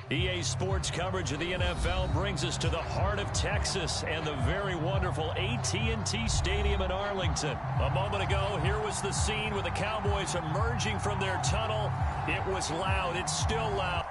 EA Sports coverage of the NFL brings us to the heart of Texas and the very wonderful AT&T Stadium in Arlington. A moment ago, here was the scene with the Cowboys emerging from their tunnel. It was loud. It's still loud.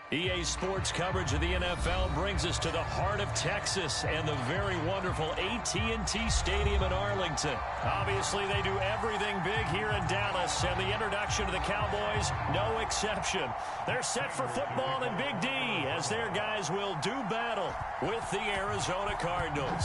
EA Sports coverage of the NFL brings us to the heart of Texas and the very wonderful AT&T Stadium in Arlington. Obviously, they do everything big here in Dallas, and the introduction to the Cowboys, no exception. They're set for football in Big D as their guys will do battle with the Arizona Cardinals.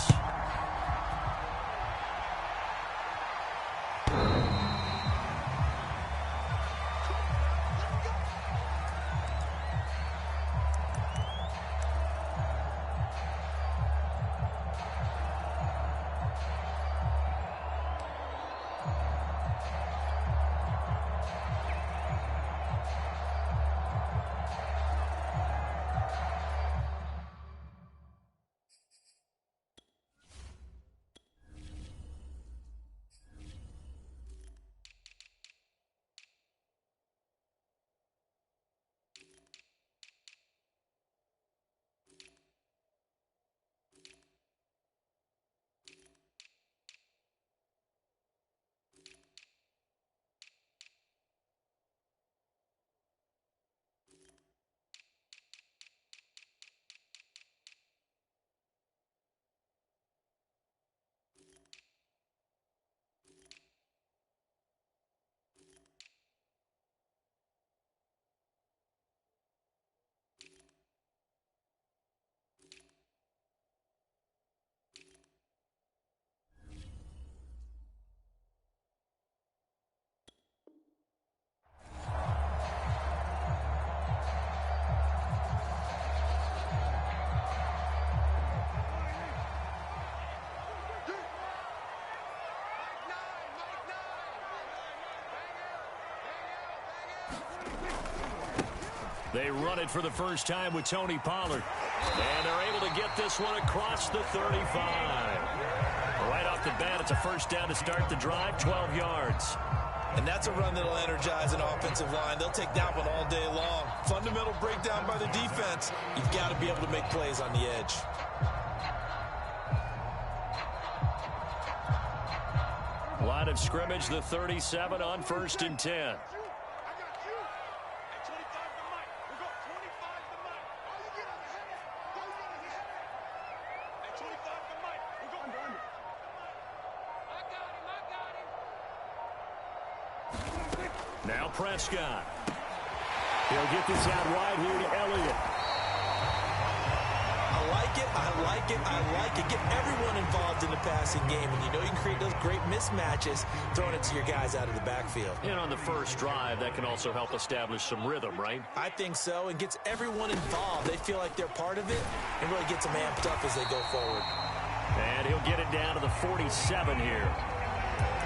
They run it for the first time with Tony Pollard. And they're able to get this one across the 35. Right off the bat, it's a first down to start the drive, 12 yards. And that's a run that'll energize an offensive line. They'll take that one all day long. Fundamental breakdown by the defense. You've got to be able to make plays on the edge. Line of scrimmage, the 37 on 1st and 10. Now Prescott. He'll get this out wide here to Elliott. I like it, I like it, I like it. Get everyone involved in the passing game. And you know you can create those great mismatches throwing it to your guys out of the backfield. And on the first drive, that can also help establish some rhythm, right? I think so. And gets everyone involved. They feel like they're part of it and really gets them amped up as they go forward. And he'll get it down to the 47 here.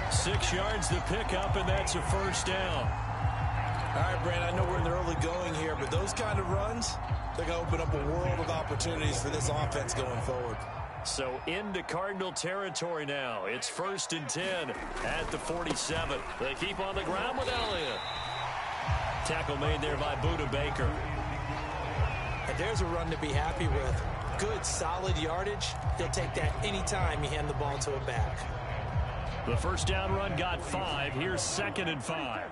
6 yards to pick up, and that's a first down. All right, Brandon, I know we're in the early going here, but those kind of runs, they're going to open up a world of opportunities for this offense going forward. So into Cardinal territory now. It's 1st and 10 at the 47. They keep on the ground with Elliott. Tackle made there by Budda Baker. And there's a run to be happy with. Good, solid yardage. He'll take that anytime you hand the ball to a back. The first down run got 5. Here's 2nd and 5.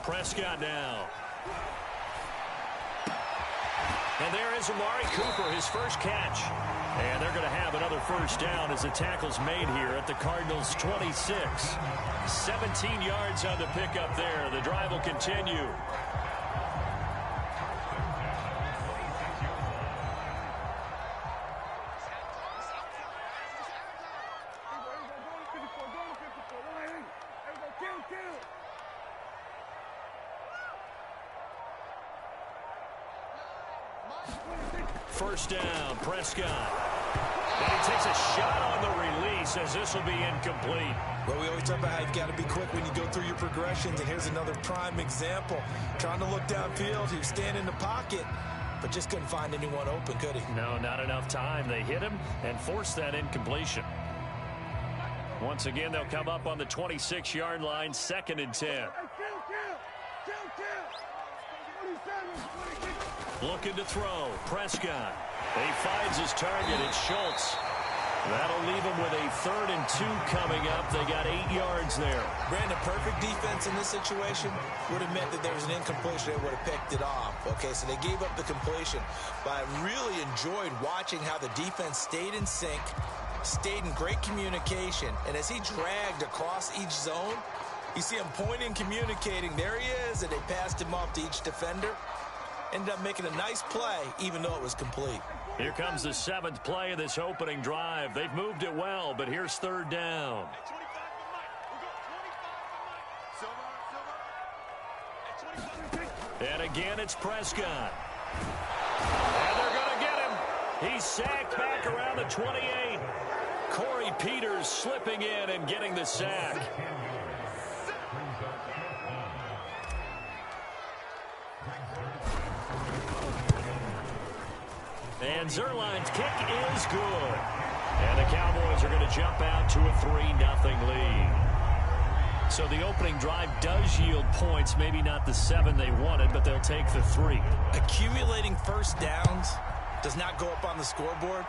Prescott now. And there is Amari Cooper, his first catch. And they're going to have another first down as the tackle's made here at the Cardinals' 26. 17 yards on the pickup there. The drive will continue. First down, Prescott. And he takes a shot on the release as this will be incomplete. Well, we always talk about how you've got to be quick when you go through your progressions, and here's another prime example. Trying to look downfield, he was standing in the pocket, but just couldn't find anyone open, could he? No, not enough time. They hit him and forced that incompletion. Once again, they'll come up on the 26-yard line, 2nd and 10. Looking to throw. Prescott. He finds his target. It's Schultz. That'll leave him with a 3rd and 2 coming up. They got 8 yards there. Brandon, perfect defense in this situation would have meant that there was an incompletion. They would have picked it off. Okay, so they gave up the completion. But I really enjoyed watching how the defense stayed in sync, stayed in great communication. And as he dragged across each zone, you see him pointing, communicating. There he is, and they passed him off to each defender. Ended up making a nice play, even though it was complete. Here comes the 7th play of this opening drive. They've moved it well, but here's 3rd down. And again, it's Prescott. And they're going to get him. He's sacked back around the 28. Corey Peters slipping in and getting the sack. And Zerline's kick is good. And the Cowboys are going to jump out to a 3-0 lead. So the opening drive does yield points, maybe not the 7 they wanted, but they'll take the 3. Accumulating first downs does not go up on the scoreboard,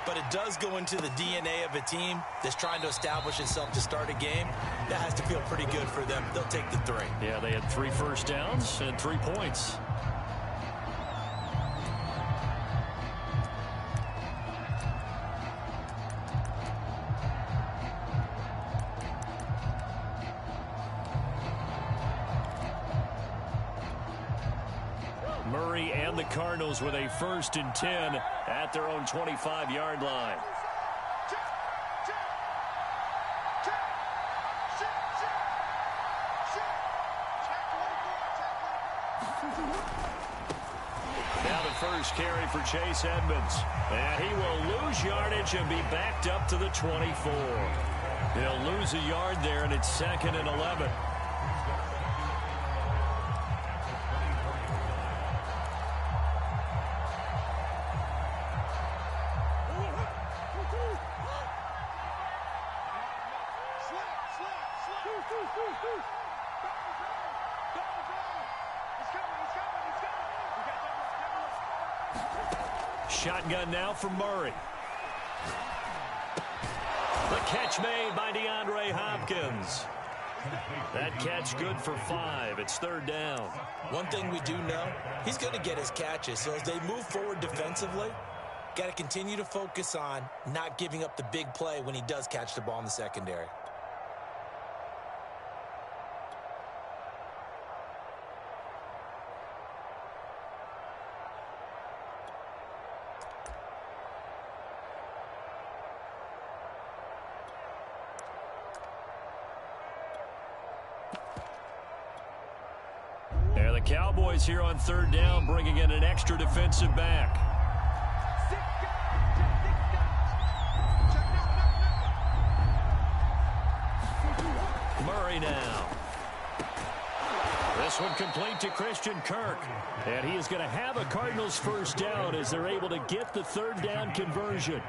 but it does go into the DNA of a team that's trying to establish itself to start a game. That has to feel pretty good for them. They'll take the 3. Yeah, they had 3 first downs and 3 points. Murray and the Cardinals with a 1st and 10 at their own 25-yard line. Now the first carry for Chase Edmonds. And he will lose yardage and be backed up to the 24. He'll lose a yard there, and it's 2nd and 11. Shotgun now for Murray. The catch made by DeAndre Hopkins. That catch good for 5. It's 3rd down. One thing we do know, he's going to get his catches. So as they move forward defensively, got to continue to focus on not giving up the big play when he does catch the ball in the secondary. Cowboys here on 3rd down, bringing in an extra defensive back. Murray now. This one complete to Christian Kirk. And he is going to have a Cardinals 1st down as they're able to get the 3rd down conversion.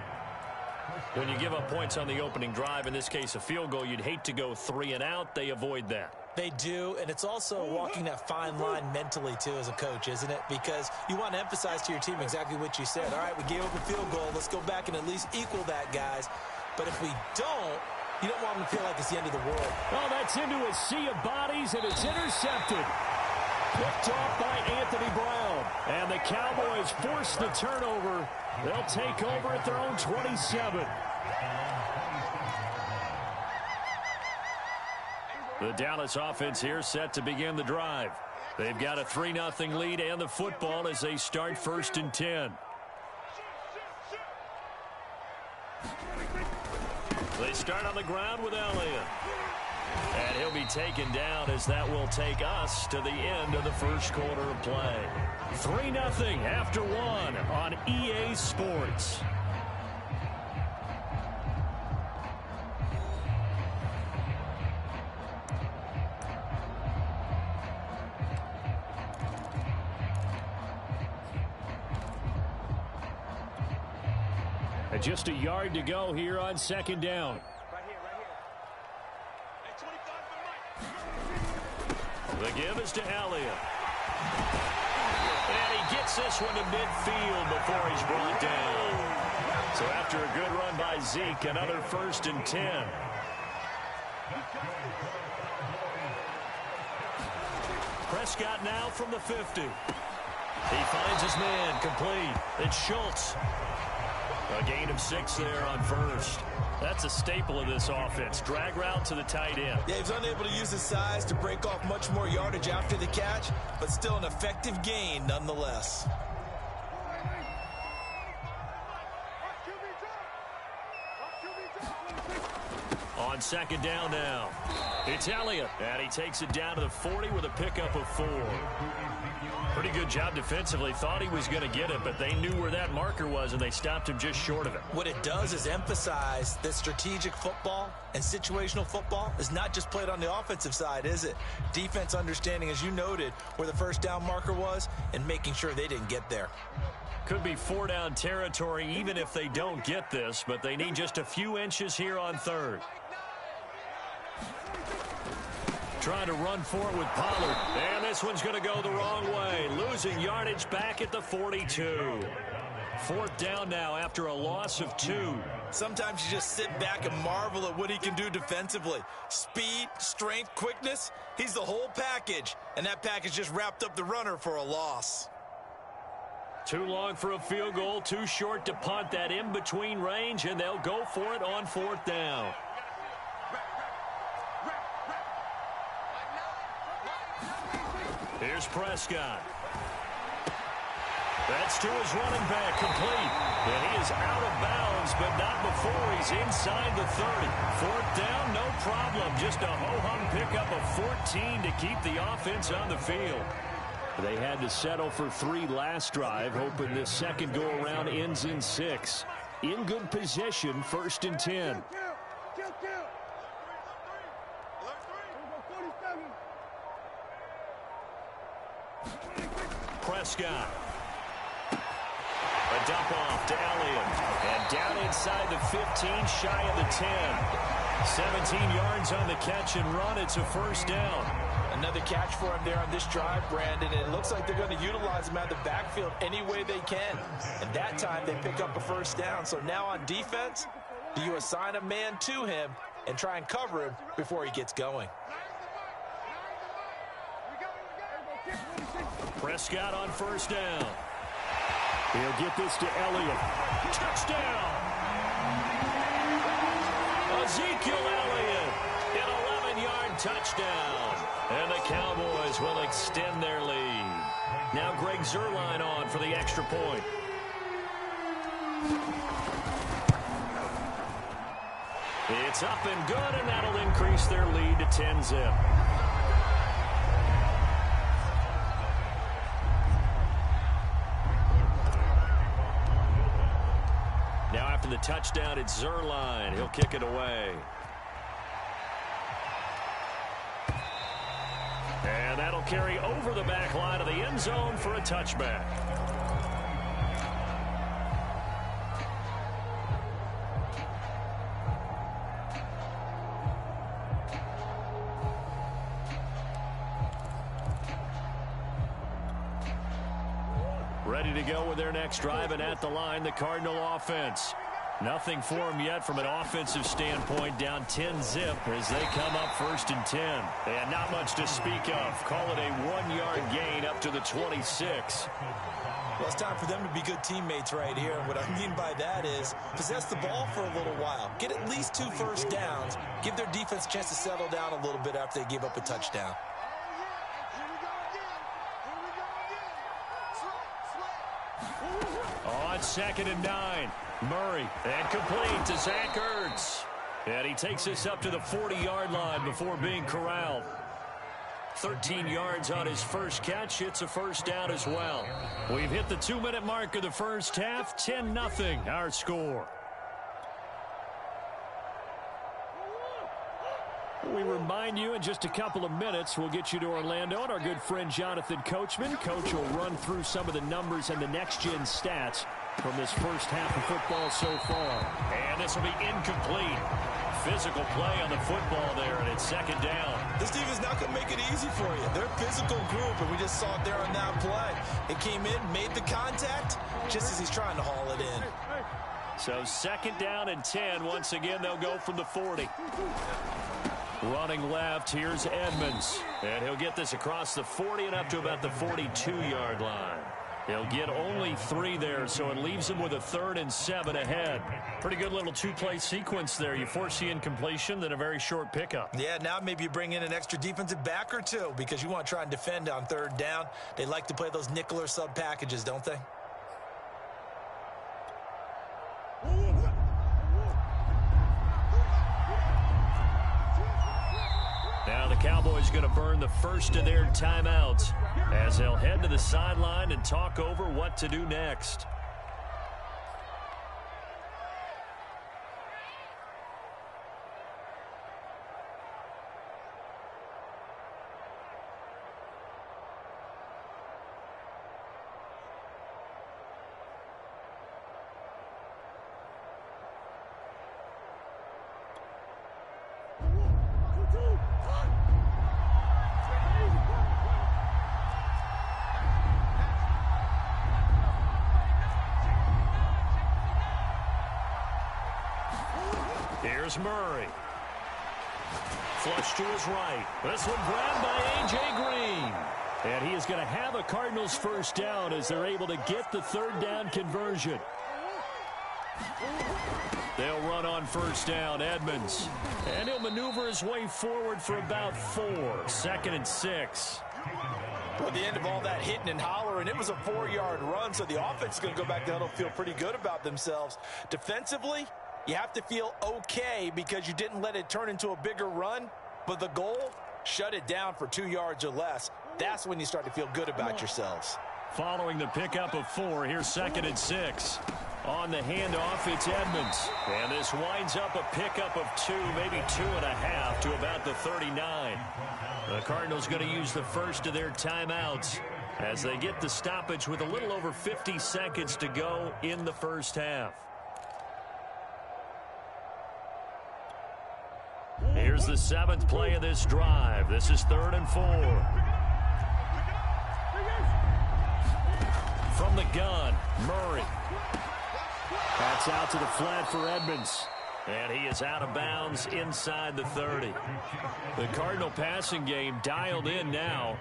When you give up points on the opening drive, in this case a field goal, you'd hate to go 3 and out. They avoid that. They do, and it's also walking that fine line mentally, too, as a coach, isn't it? Because you want to emphasize to your team exactly what you said. All right, we gave up a field goal. Let's go back and at least equal that, guys. But if we don't, you don't want them to feel like it's the end of the world. Oh, that's into a sea of bodies, and it's intercepted. Picked off by Anthony Brown. And the Cowboys force the turnover. They'll take over at their own 27. The Dallas offense here set to begin the drive. They've got a 3-0 lead and the football as they start 1st and 10. They start on the ground with Elliott. And he'll be taken down as that will take us to the end of the 1st quarter of play. 3-0 after 1 on EA Sports. Just a yard to go here on 2nd down. The give is to Elliott. And he gets this one to midfield before he's brought down. So after a good run by Zeke, another 1st and 10. Prescott now from the 50. He finds his man, complete. It's Schultz. A gain of 6 there on 1st. That's a staple of this offense. Drag route to the tight end. Yeah, he was unable to use his size to break off much more yardage after the catch, but still an effective gain nonetheless. On 2nd down now. It's Elliott, and he takes it down to the 40 with a pickup of 4. Pretty good job defensively. Thought he was going to get it, but they knew where that marker was, and they stopped him just short of it. What it does is emphasize that strategic football and situational football is not just played on the offensive side, is it? Defense understanding, as you noted, where the 1st down marker was and making sure they didn't get there. Could be 4-down territory even if they don't get this, but they need just a few inches here on 3rd. Trying to run for it with Pollard. And this one's going to go the wrong way. Losing yardage back at the 42. 4th down now after a loss of 2. Sometimes you just sit back and marvel at what he can do defensively. Speed, strength, quickness. He's the whole package. And that package just wrapped up the runner for a loss. Too long for a field goal. Too short to punt that in-between range. And they'll go for it on 4th down. Here's Prescott. That's to his running back, complete. And he is out of bounds, but not before he's inside the 30. 4th down, no problem. Just a ho-hum pickup of 14 to keep the offense on the field. They had to settle for 3 last drive, hoping this second go-around ends in 6. In good position, 1st and 10. Prescott. A dump off to Elliott. And down inside the 15, shy of the 10. 17 yards on the catch and run. It's a 1st down. Another catch for him there on this drive, Brandon. And it looks like they're going to utilize him out of the backfield any way they can. And that time they pick up a 1st down. So now on defense, do you assign a man to him and try and cover him before he gets going? Prescott on 1st down. He'll get this to Elliott. Touchdown! Ezekiel Elliott, an 11-yard touchdown. And the Cowboys will extend their lead. Now Greg Zuerlein on for the extra point. It's up and good, and that'll increase their lead to 10-zip. Now after the touchdown, it's Zuerlein. He'll kick it away. And that'll carry over the back line of the end zone for a touchback. Ready to go with their next drive, and at the line, the Cardinal offense. Nothing for them yet from an offensive standpoint, down 10-zip as they come up 1st and 10. And not much to speak of. Call it a 1-yard gain up to the 26. Well, it's time for them to be good teammates right here. And what I mean by that is possess the ball for a little while. Get at least 2 1st downs. Give their defense a chance to settle down a little bit after they give up a touchdown. On 2nd and 9, Murray, and complete to Zach Ertz. And he takes this up to the 40-yard line before being corralled. 13 yards on his first catch. It's a 1st down as well. We've hit the 2-minute mark of the first half. 10-0 our score. We remind you in just a couple of minutes we'll get you to Orlando and our good friend Jonathan Coachman. Coach will run through some of the numbers and the next-gen stats from this first half of football so far. And this will be incomplete. physical play on the football there, and it's second down. This team is not going to make it easy for you. They're a physical group, and we just saw it there on that play. It came in, made the contact, just as he's trying to haul it in. So second down and 10. Once again, they'll go from the 40. Running left, here's Edmonds. And he'll get this across the 40 and up to about the 42-yard line. He'll get only 3 there, so it leaves him with a 3rd and 7 ahead. Pretty good little 2-play sequence there. You force the incompletion, then a very short pickup. Yeah, now maybe you bring in an extra defensive back or two because you want to try and defend on 3rd down. They like to play those nickel or sub packages, don't they? Now the Cowboys going to burn the first of their timeouts as they'll head to the sideline and talk over what to do next. Here's Murray. Flush to his right. This one grabbed by A.J. Green. And he is going to have a Cardinals first down as they're able to get the 3rd down conversion. They'll run on first down, Edmonds. And he'll maneuver his way forward for about 4. 2nd and 6. Well, at the end of all that hitting and hollering, it was a 4-yard run, so the offense is going to go back to huddle, feel pretty good about themselves. Defensively, you have to feel okay because you didn't let it turn into a bigger run, but the goal, shut it down for 2 yards or less. That's when you start to feel good about yourselves. Following the pickup of 4, here's 2nd and 6. On the handoff, it's Edmonds. And this winds up a pickup of 2, maybe 2.5 to about the 39. The Cardinals going to use the first of their timeouts as they get the stoppage with a little over 50 seconds to go in the first half. Here's the 7th play of this drive. This is 3rd and 4. From the gun, Murray. That's out to the flat for Edmonds. And he is out of bounds inside the 30. The Cardinal passing game dialed in now.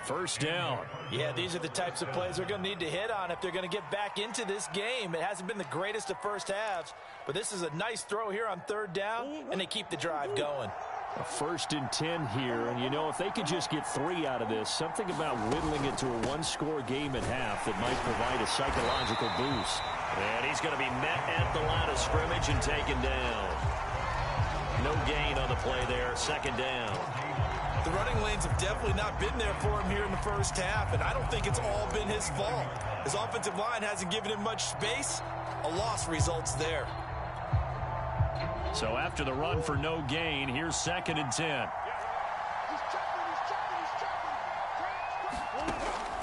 First down. Yeah, these are the types of plays they're going to need to hit on if they're going to get back into this game. It hasn't been the greatest of first halves, but this is a nice throw here on 3rd down, and they keep the drive going. A 1st and 10 here, and you know, if they could just get 3 out of this, something about whittling it to a 1-score game at half that might provide a psychological boost. And he's going to be met at the line of scrimmage and taken down. No gain on the play there, 2nd down. The running lanes have definitely not been there for him here in the first half, and I don't think it's all been his fault. His offensive line hasn't given him much space. A loss results there. So after the run for no gain, here's 2nd and 10.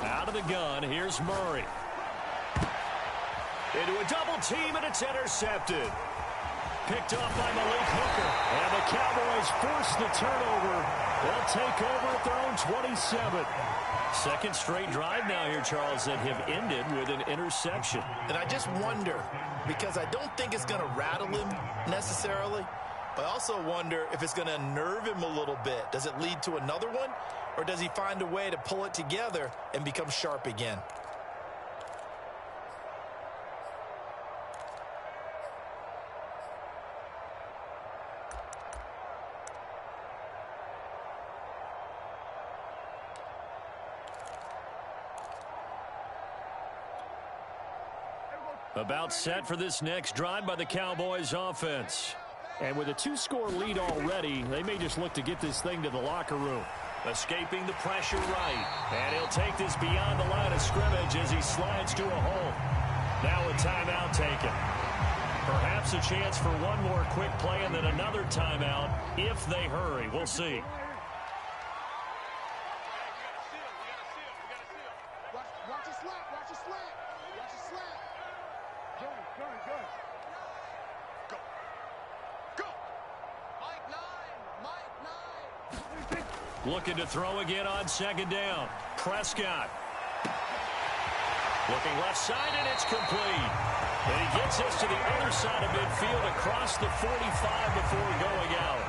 Out of the gun, here's Murray. Into a double team, and it's intercepted. Picked off by Malik Hooker. And the Cowboys force the turnover. They'll take over at their own 27. 2nd straight drive now here, Charles, that have ended with an interception. And I just wonder, because I don't think it's going to rattle him necessarily, but I also wonder if it's going to unnerve him a little bit. Does it lead to another one, or does he find a way to pull it together and become sharp again? About set for this next drive by the Cowboys offense. And with a 2-score lead already, they may just look to get this thing to the locker room. Escaping the pressure right. And he'll take this beyond the line of scrimmage as he slides to a hole. Now a timeout taken. Perhaps a chance for one more quick play and then another timeout if they hurry. We'll see. Watch your slant. Watch your slant. Watch your slant. Good. Go. Looking to throw again on second down. Prescott. Looking left side, and it's complete. And he gets us to the other side of midfield across the 45 before going out.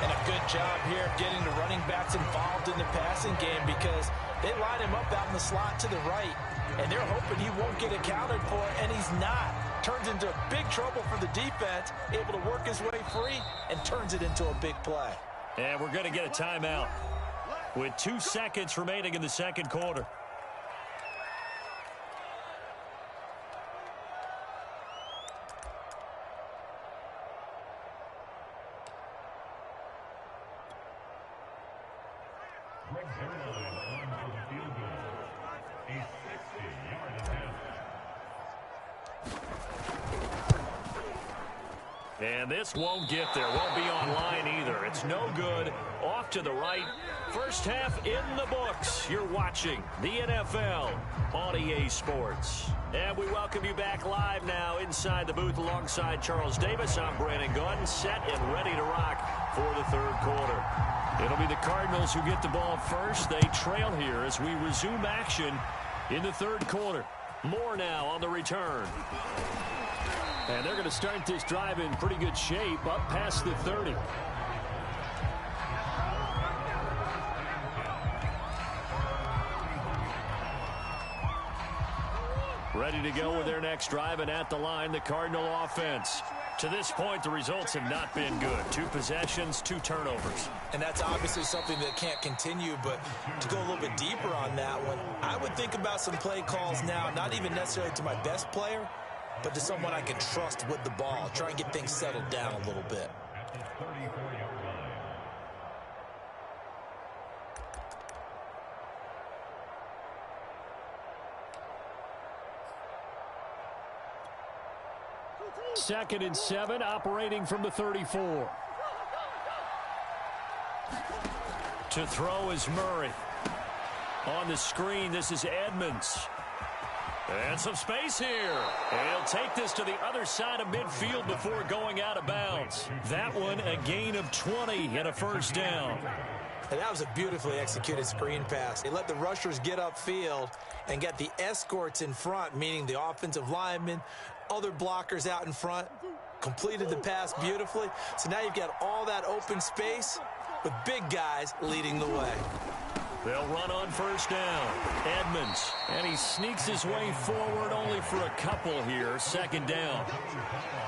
And a good job here of getting the running backs involved in the passing game because they line him up out in the slot to the right. And they're hoping he won't get accounted for, and he's not. Turns into big trouble for the defense, able to work his way free, and turns it into a big play. And we're going to get a timeout with 2 seconds remaining in the second quarter. And this won't get there. Won't be online either. It's no good. Off to the right. First half in the books. You're watching the NFL on EA Sports. And we welcome you back live now inside the booth alongside Charles Davis. I'm Brandon Gordon, set and ready to rock for the third quarter. It'll be the Cardinals who get the ball first. They trail here as we resume action in the third quarter. More now on the return. And they're going to start this drive in pretty good shape, up past the 30. Ready to go with their next drive, and at the line, the Cardinal offense. To this point, the results have not been good. 2 possessions, 2 turnovers. And that's obviously something that can't continue, but to go a little bit deeper on that one, I would think about some play calls now, not even necessarily to my best player, but to someone I can trust with the ball. Try and get things settled down a little bit. Second and 7, operating from the 34. To throw is Murray. On the screen, this is Edmonds. And some space here. And he'll take this to the other side of midfield before going out of bounds. That one, a gain of 20 and a first down. And that was a beautifully executed screen pass. They let the rushers get upfield and get the escorts in front, meaning the offensive linemen, other blockers out in front, completed the pass beautifully. So now you've got all that open space with big guys leading the way. They'll run on first down. Edmonds, and he sneaks his way forward only for a couple here. Second down.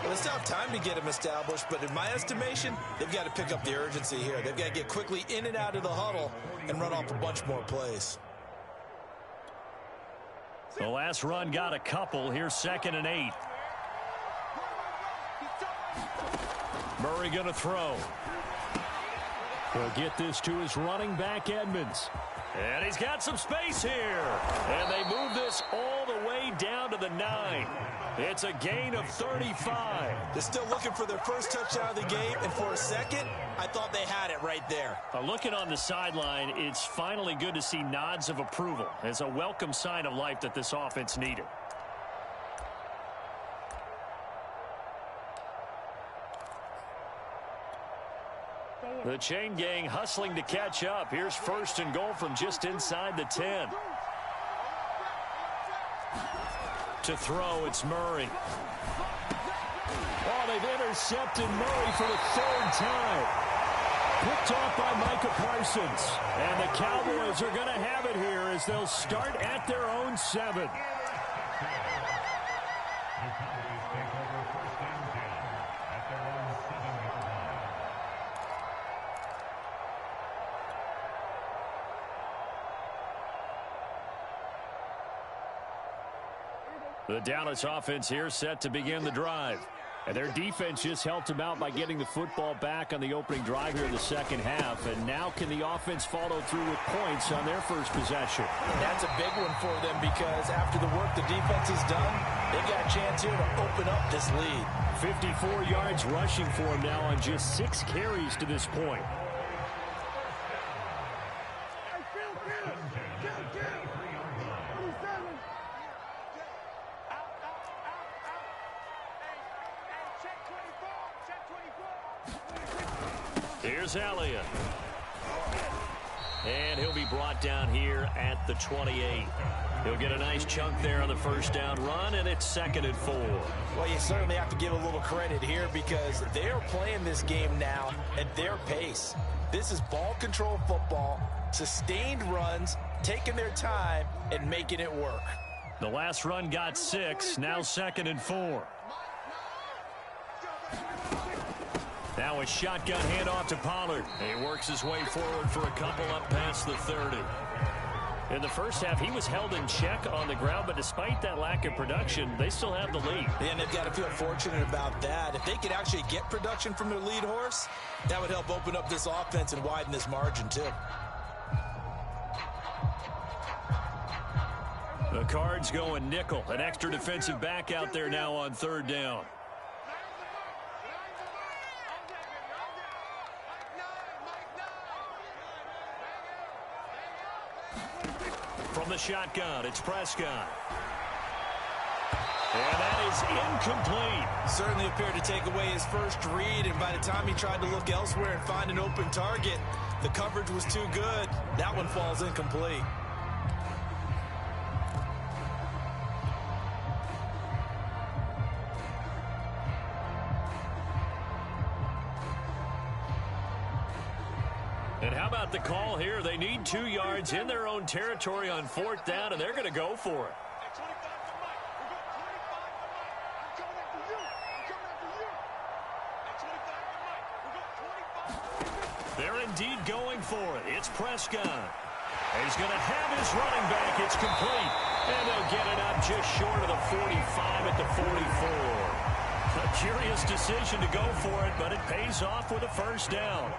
Well, they still have time to get him established, but in my estimation, they've got to pick up the urgency here. They've got to get quickly in and out of the huddle and run off a bunch more plays. The last run got a couple. Here's 2nd and 8. Murray going to throw. He'll get this to his running back, Edmonds. And he's got some space here. And they move this all the way down to the 9. It's a gain of 35. They're still looking for their first touchdown of the game, and for a second, I thought they had it right there. Looking on the sideline, it's finally good to see nods of approval. It's a welcome sign of life that this offense needed. The chain gang hustling to catch up. Here's 1st and goal from just inside the 10. To throw, it's Murray. Oh, they've intercepted Murray for the 3rd time. Picked off by Micah Parsons. And the Cowboys are going to have it here as they'll start at their own 7. The Dallas offense here set to begin the drive. And their defense just helped them out by getting the football back on the opening drive here in the second half. And now can the offense follow through with points on their first possession? That's a big one for them because after the work the defense has done, they've got a chance here to open up this lead. 54 yards rushing for him now on just 6 carries to this point. Here's Elliott. And he'll be brought down here at the 28. He'll get a nice chunk there on the first down run, and it's 2nd and 4. Well, you certainly have to give a little credit here because they're playing this game now at their pace. This is ball control football, sustained runs, taking their time, and making it work. The last run got 6, now 2nd and 4. Now a shotgun handoff to Pollard. He works his way forward for a couple up past the 30. In the first half, he was held in check on the ground, but despite that lack of production, they still have the lead. And they've got to feel fortunate about that. If they could actually get production from their lead horse, that would help open up this offense and widen this margin too. The Cards going nickel. An extra defensive back out there now on 3rd down. From the shotgun, it's Prescott. And that is incomplete. Certainly appeared to take away his first read, and by the time he tried to look elsewhere and find an open target, the coverage was too good. That one falls incomplete. And how about the call here? They need 2 yards in their own territory on 4th down, and they're going to go for it. They're indeed going for it. It's Prescott. And he's going to have his running back. It's complete. And they'll get it up just short of the 45 at the 44. A curious decision to go for it, but it pays off with a first down.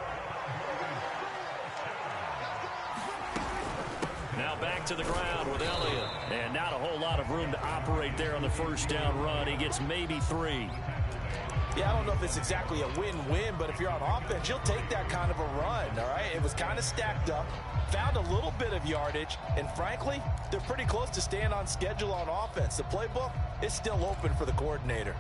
Now back to the ground with Elliott. And not a whole lot of room to operate there on the first down run. He gets maybe 3. Yeah, I don't know if it's exactly a win-win, but if you're on offense, you'll take that kind of a run, all right? It was kind of stacked up, found a little bit of yardage, and frankly, they're pretty close to staying on schedule on offense. The playbook is still open for the coordinator.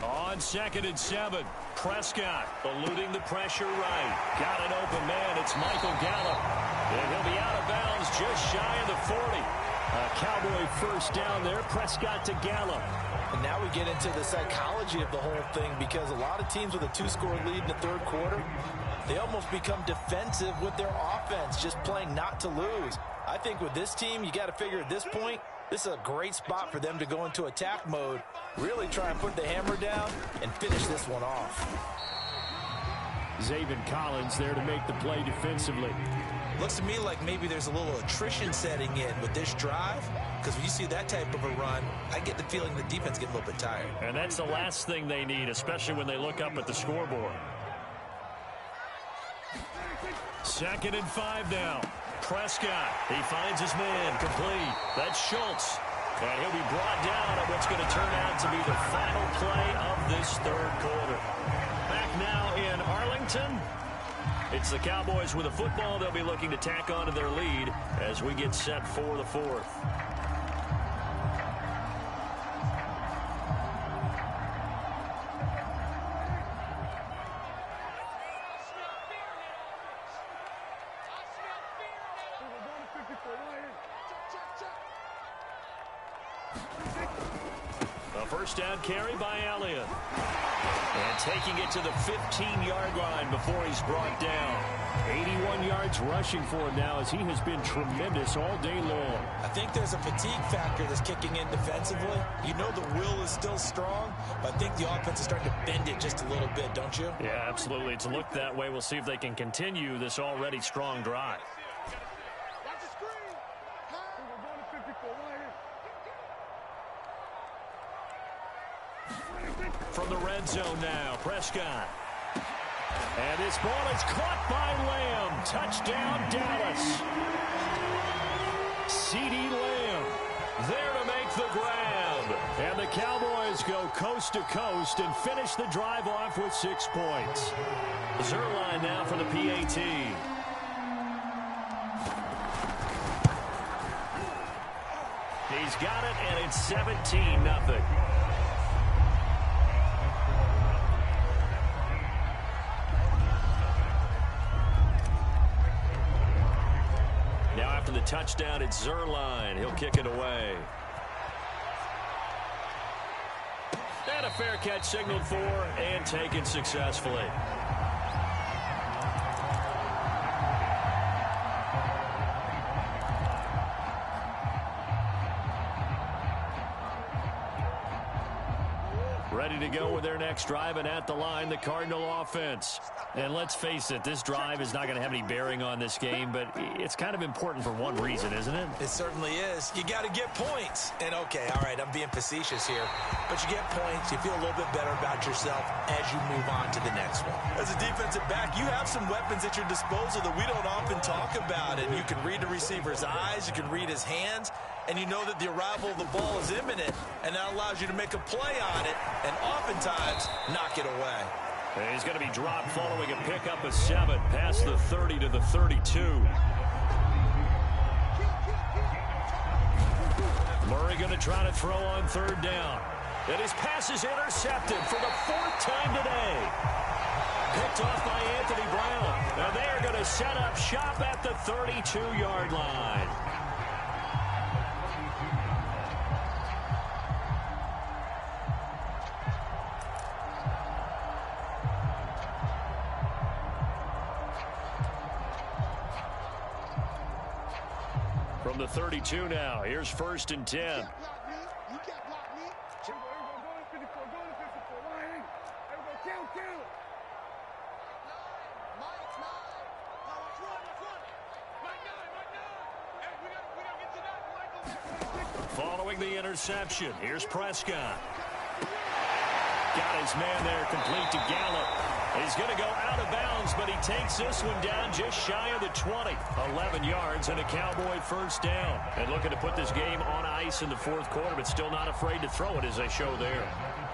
On 2nd and 7, Prescott eluding the pressure right. Got an open man. It's Michael Gallup. And he'll be out of bounds just shy of the 40. A Cowboy first down there. Prescott to Gallup. And now we get into the psychology of the whole thing because a lot of teams with a 2-score lead in the 3rd quarter, they almost become defensive with their offense, just playing not to lose. I think with this team, you got to figure at this point, this is a great spot for them to go into attack mode, really try and put the hammer down and finish this one off. Zaven Collins there to make the play defensively. Looks to me like maybe there's a little attrition setting in with this drive, because when you see that type of a run, I get the feeling the defense gets a little bit tired. And that's the last thing they need, especially when they look up at the scoreboard. 2nd and 5 now. Prescott, he finds his man, complete. That's Schultz. And he'll be brought down on what's going to turn out to be the final play of this 3rd quarter. Back now in Arlington. It's the Cowboys with a football. They'll be looking to tack on to their lead as we get set for the 4th. A first down carry by Elliott. And taking it to the 15-yard line before he's brought down. 81 yards rushing for him now as he has been tremendous all day long. I think there's a fatigue factor that's kicking in defensively. You know the will is still strong, but I think the offense is starting to bend it just a little bit, don't you? Yeah, absolutely. It's looked that way. We'll see if they can continue this already strong drive. From the red zone now, Prescott. And this ball is caught by Lamb. Touchdown, Dallas. CeeDee Lamb there to make the grab. And the Cowboys go coast to coast and finish the drive off with 6 points. Zuerlein now for the PAT. He's got it, and it's 17-0. Now after the touchdown, it's Zuerlein. He'll kick it away. And a fair catch signaled for and taken successfully. Ready to go with their next drive, and at the line, the Cardinal offense. And let's face it, this drive is not going to have any bearing on this game, but it's kind of important for one reason, isn't it? It certainly is. You got to get points. And, okay, all right, I'm being facetious here. But you get points, you feel a little bit better about yourself as you move on to the next one. As a defensive back, you have some weapons at your disposal that we don't often talk about. And you can read the receiver's eyes, you can read his hands, and you know that the arrival of the ball is imminent, and that allows you to make a play on it and oftentimes knock it away. And he's going to be dropped following a pickup of 7 past the 30 to the 32. Murray going to try to throw on 3rd down. And his pass is intercepted for the 4th time today. Picked off by Anthony Brown. And they are going to set up shop at the 32-yard line. From the 32 now, here's 1st and 10. You can't block me. Following the interception, here's Prescott. Got his man there, complete to Gallup. He's going to go out of bounds, but he takes this one down just shy of the 20. 11 yards and a Cowboy 1st down. And looking to put this game on ice in the 4th quarter, but still not afraid to throw it as they show there.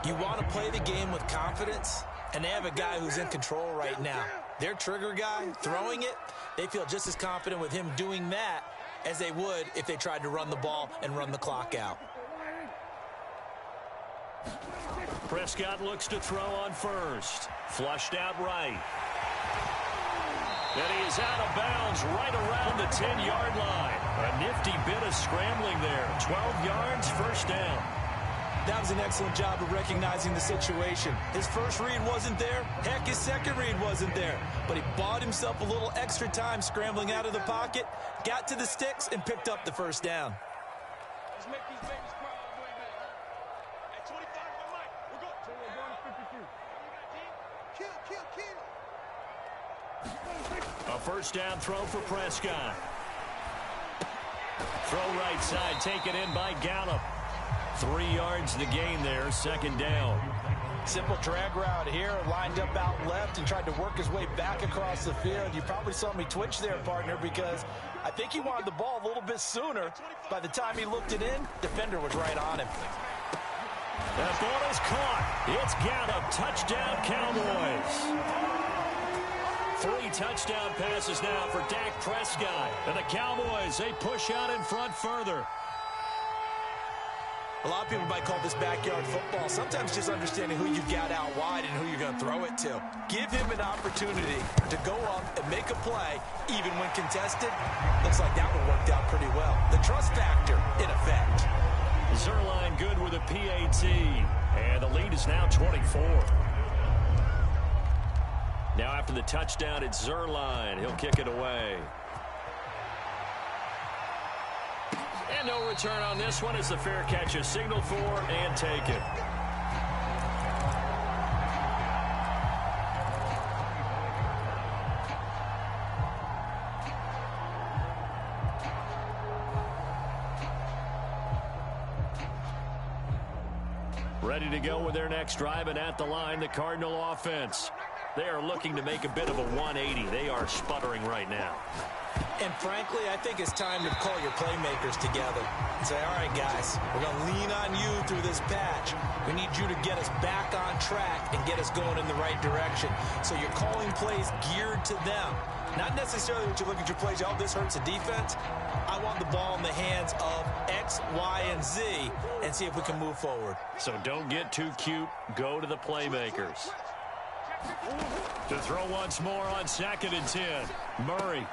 You want to play the game with confidence, and they have a guy who's in control right now. Their trigger guy, throwing it, they feel just as confident with him doing that as they would if they tried to run the ball and run the clock out. Prescott looks to throw on 1st. Flushed out right. And he is out of bounds right around the 10-yard line. A nifty bit of scrambling there. 12 yards, 1st down. That was an excellent job of recognizing the situation. His first read wasn't there. Heck, his second read wasn't there. But he bought himself a little extra time scrambling out of the pocket, got to the sticks, and picked up the 1st down. Let's make these babies cry all the way back. At 25 for Mike. We're going. So we're going to 52. Kill. A 1st down throw for Prescott. Throw right side, taken in by Gallup. 3 yards the gain there, 2nd down. Simple drag route here, lined up out left and tried to work his way back across the field. You probably saw me twitch there, partner, because I think he wanted the ball a little bit sooner. By the time he looked it in, defender was right on him. That ball is caught. It's Gallup. Touchdown, Cowboys. 3 touchdown passes now for Dak Prescott. And the Cowboys, they push out in front further. A lot of people might call this backyard football. Sometimes just understanding who you got out wide and who you're going to throw it to. Give him an opportunity to go up and make a play, even when contested. Looks like that one worked out pretty well. The trust factor in effect. Zuerlein good with a PAT. And the lead is now 24. Now after the touchdown, it's Zuerlein. He'll kick it away. And no return on this one as the fair catch is signaled for and taken. Ready to go with their next drive, and at the line, the Cardinal offense. They are looking to make a bit of a 180. They are sputtering right now. And frankly, I think it's time to call your playmakers together and say, all right, guys, we're going to lean on you through this patch. We need you to get us back on track and get us going in the right direction. So you're calling plays geared to them. Not necessarily what you look at your plays, oh, this hurts the defense. I want the ball in the hands of X, Y, and Z and see if we can move forward. So don't get too cute. Go to the playmakers. To throw once more on 2nd and 10. Murray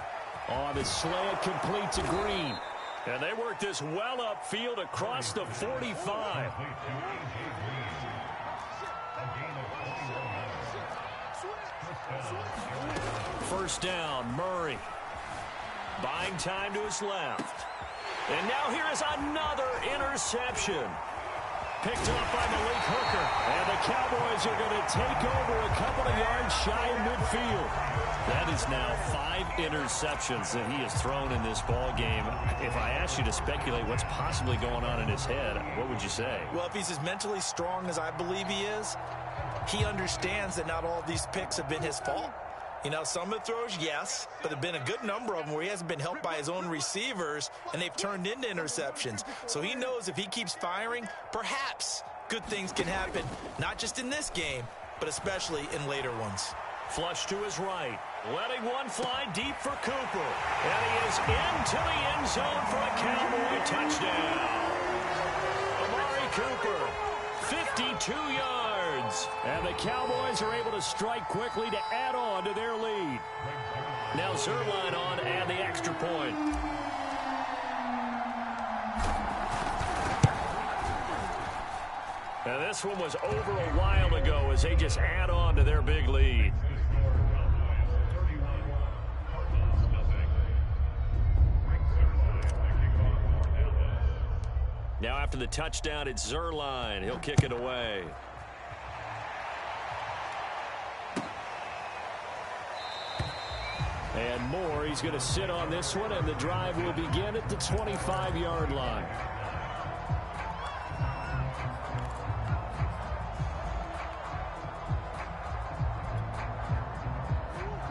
on the slant, complete to Green. And they work this well upfield across the 45. First down, Murray. Buying time to his left. And now here is another interception. Picked up by Malik Hooker. And the Cowboys are going to take over a couple of yards shy of midfield. That is now 5 interceptions that he has thrown in this ball game. If I asked you to speculate what's possibly going on in his head, what would you say? Well, if he's as mentally strong as I believe he is, he understands that not all of these picks have been his fault. You know, some of the throws, yes, but there have been a good number of them where he hasn't been helped by his own receivers, and they've turned into interceptions. So he knows if he keeps firing, perhaps good things can happen, not just in this game, but especially in later ones. Flush to his right, letting one fly deep for Cooper. And he is into the end zone for a Cowboy touchdown. Amari Cooper, 52 yards. And the Cowboys are able to strike quickly to add on to their lead. Now Zerline on and the extra point. And this one was over a while ago as they just add on to their big lead. Now after the touchdown, it's Zerline. He'll kick it away. And Moore, he's going to sit on this one, and the drive will begin at the 25-yard line.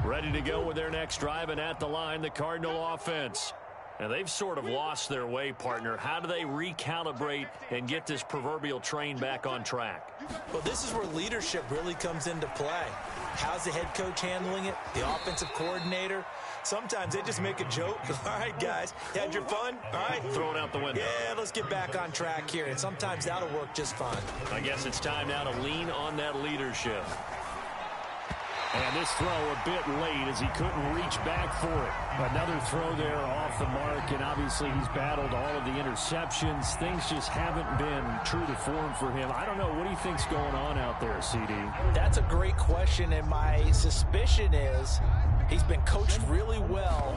Ready to go with their next drive, and at the line, the Cardinal offense. And they've sort of lost their way, partner. How do they recalibrate and get this proverbial train back on track? Well, this is where leadership really comes into play. How's the head coach handling it? The offensive coordinator? Sometimes they just make a joke. All right, guys, you had your fun? All right. Throw it out the window. Yeah, let's get back on track here. And sometimes that'll work just fine. I guess it's time now to lean on that leadership. And this throw a bit late as he couldn't reach back for it. Another throw there off the mark, and obviously he's battled all of the interceptions. Things just haven't been true to form for him. I don't know. What do you think's going on out there, CD? That's a great question, and my suspicion is he's been coached really well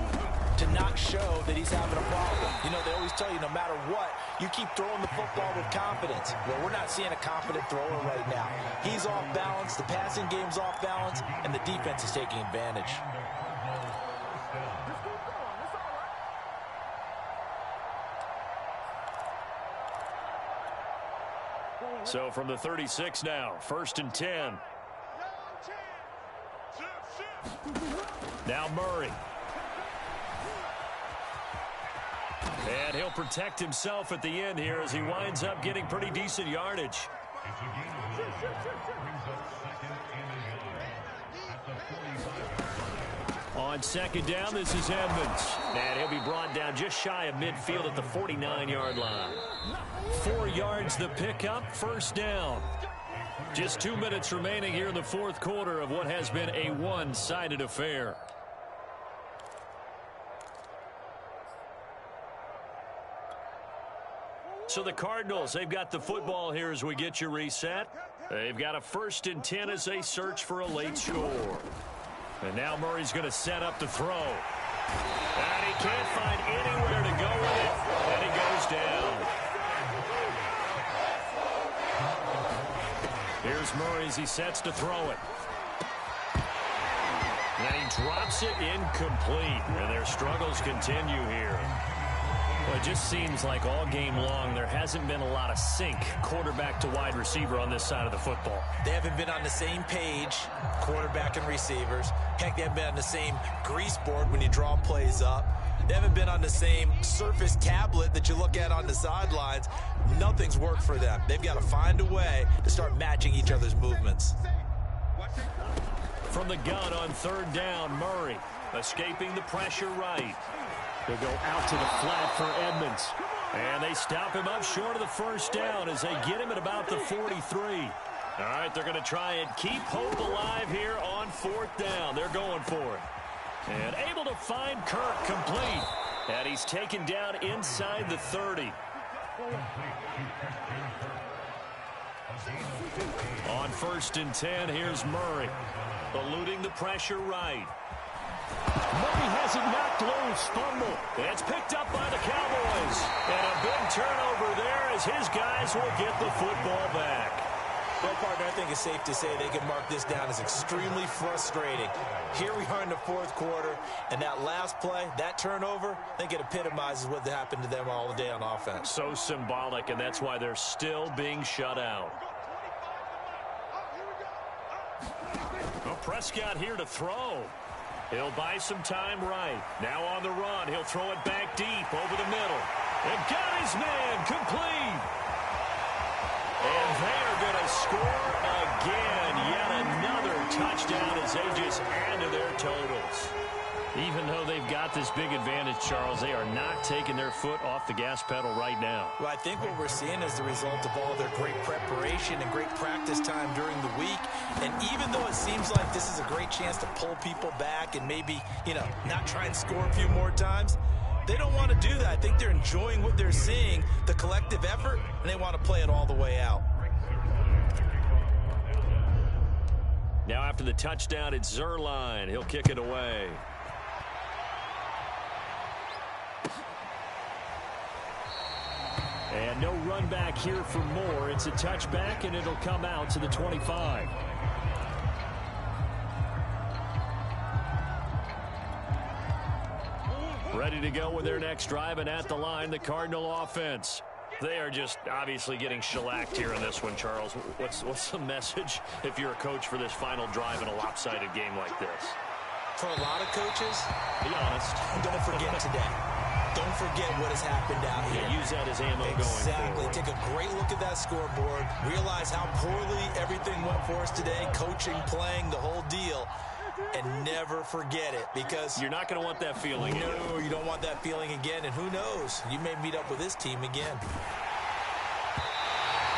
to not show that he's having a problem. You know, they always tell you no matter what, you keep throwing the football with confidence. Well, we're not seeing a confident thrower right now. He's off balance, the passing game's off balance, and the defense is taking advantage. So from the 36 now, 1st and 10. Now Murray. And he'll protect himself at the end here as he winds up getting pretty decent yardage. On 2nd down, this is Edmonds. And he'll be brought down just shy of midfield at the 49-yard line. 4 yards the pickup, 1st down. Just 2 minutes remaining here in the 4th quarter of what has been a one-sided affair. So the Cardinals, they've got the football here as we get you reset. They've got a 1st and 10 as they search for a late score. And now Murray's going to set up to throw. And he can't find anywhere to go with it. And he goes down. Here's Murray as he sets to throw it. And he drops it incomplete. And their struggles continue here. Well, it just seems like all game long there hasn't been a lot of sync quarterback to wide receiver on this side of the football. They haven't been on the same page, quarterback and receivers. Heck, they haven't been on the same grease board when you draw plays up. They haven't been on the same surface tablet that you look at on the sidelines. Nothing's worked for them. They've got to find a way to start matching each other's movements. From the gun on third down, Murray escaping the pressure right. They'll go out to the flat for Edmonds. And they stop him up short of the first down as they get him at about the 43. All right, they're going to try and keep hope alive here on fourth down. They're going for it. And able to find Kirk complete. And he's taken down inside the 30. On 1st and 10, here's Murray. Eluding the pressure right. Murray has it knocked loose. Fumble. It's picked up by the Cowboys. And a big turnover there as his guys will get the football back. Well, partner, I think it's safe to say they can mark this down as extremely frustrating. Here we are in the fourth quarter, and that last play, that turnover, I think it epitomizes what happened to them all day on offense. So symbolic, and that's why they're still being shut out. Well, Prescott here to throw. He'll buy some time right. Now on the run, he'll throw it back deep over the middle. And got his man complete. And they are going to score again. Yet another touchdown as they just add to their totals. Even though they've got this big advantage, Charles, they are not taking their foot off the gas pedal right now. Well, I think what we're seeing is the result of all their great preparation and great practice time during the week. And even though it seems like this is a great chance to pull people back and maybe, not try and score a few more times, they don't want to do that. I think they're enjoying what they're seeing, the collective effort, and they want to play it all the way out. Now after the touchdown, it's Zerline. He'll kick it away. And no run back here for Moore. It's a touchback, and it'll come out to the 25. Ready to go with their next drive, and at the line, the Cardinal offense. They are just obviously getting shellacked here in this one, Charles. What's the message if you're a coach for this final drive in a lopsided game like this? For a lot of coaches, be honest, don't forget today. Don't forget what has happened out here. Yeah, use that as ammo going forward. Exactly. Take a great look at that scoreboard. Realize how poorly everything went for us today. Coaching, playing, the whole deal. And never forget it, because you're not going to want that feeling again. No, you don't want that feeling again. And who knows? You may meet up with this team again.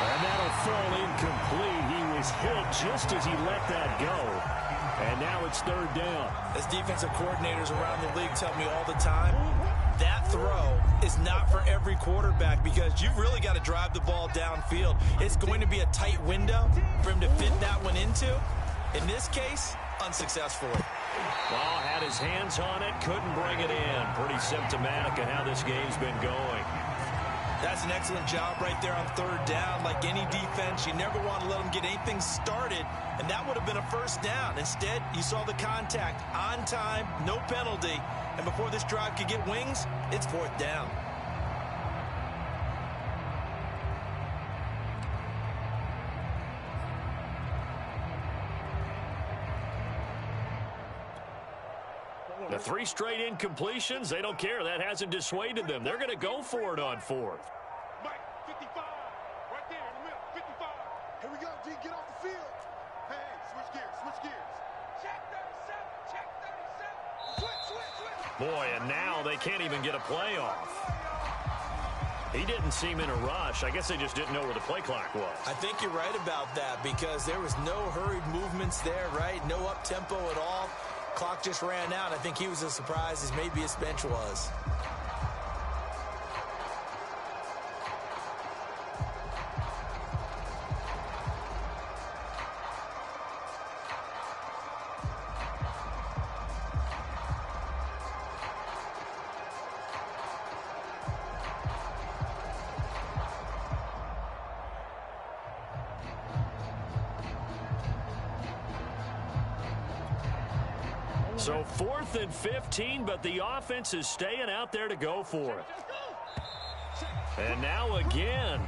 And that'll fall incomplete. He was hit just as he let that go. And now it's third down. As defensive coordinators around the league tell me all the time, that throw is not for every quarterback, because you've really got to drive the ball downfield. It's going to be a tight window for him to fit that one into. In this case, unsuccessfully. Well, had his hands on it, couldn't bring it in. Pretty symptomatic of how this game's been going. That's an excellent job right there on third down. Like any defense, you never want to let them get anything started, and that would have been a first down. Instead, you saw the contact on time, no penalty, and before this drive could get wings, it's fourth down. The 3 straight incompletions, they don't care. That hasn't dissuaded them. They're going to go for it on fourth. Mike, 55. Right there in the middle, 55. Here we go, D. Get off the field. Hey, switch gears, switch gears. Check 37, check 37. Switch. Boy, and now they can't even get a play off. He didn't seem in a rush. I guess they just didn't know where the play clock was. I think you're right about that, because there was no hurried movements there, right? No up-tempo at all. Clock just ran out. I think he was as surprised as maybe his bench was. So 4th and 15, but the offense is staying out there to go for it. And now again,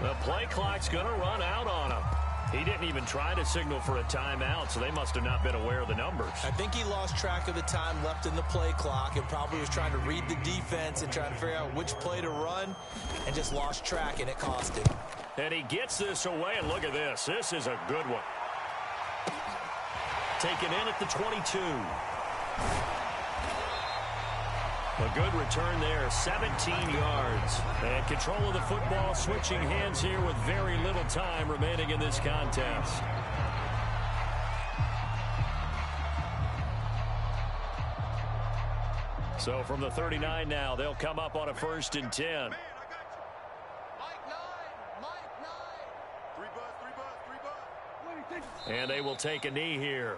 the play clock's going to run out on him. He didn't even try to signal for a timeout, so they must have not been aware of the numbers. I think he lost track of the time left in the play clock and probably was trying to read the defense and trying to figure out which play to run and just lost track, and it cost him. And he gets this away, and look at this. This is a good one. Taken in at the 22. A good return there, 17 yards. And control of the football, switching hands here with very little time remaining in this contest. So from the 39 now, they'll come up on a 1st and 10. Man, I got you. Mike 9. 3 buzz. And they will take a knee here.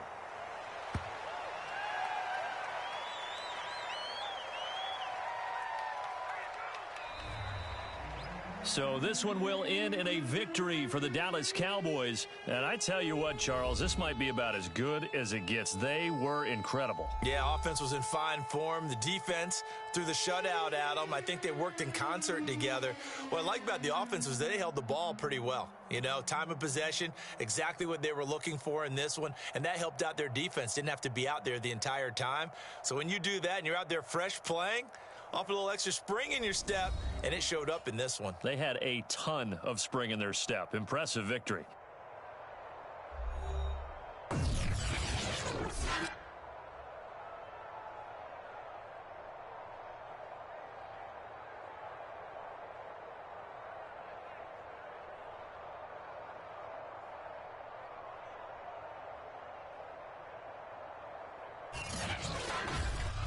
So this one will end in a victory for the Dallas Cowboys. And I tell you what, Charles, this might be about as good as it gets. They were incredible. Yeah, offense was in fine form. The defense threw the shutout at them. I think they worked in concert together. What I like about the offense was they held the ball pretty well. You know, time of possession, exactly what they were looking for in this one. And that helped out their defense. Didn't have to be out there the entire time. So when you do that and you're out there fresh playing, off a little extra spring in your step, and it showed up in this one. They had a ton of spring in their step. Impressive victory.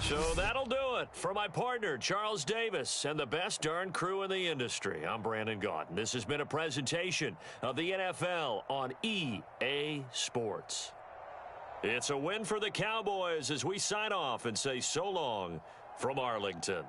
So that'll do it for my partner, Charles Davis, and the best darn crew in the industry. I'm Brandon Gaudin. This has been a presentation of the NFL on EA Sports. It's a win for the Cowboys as we sign off and say so long from Arlington.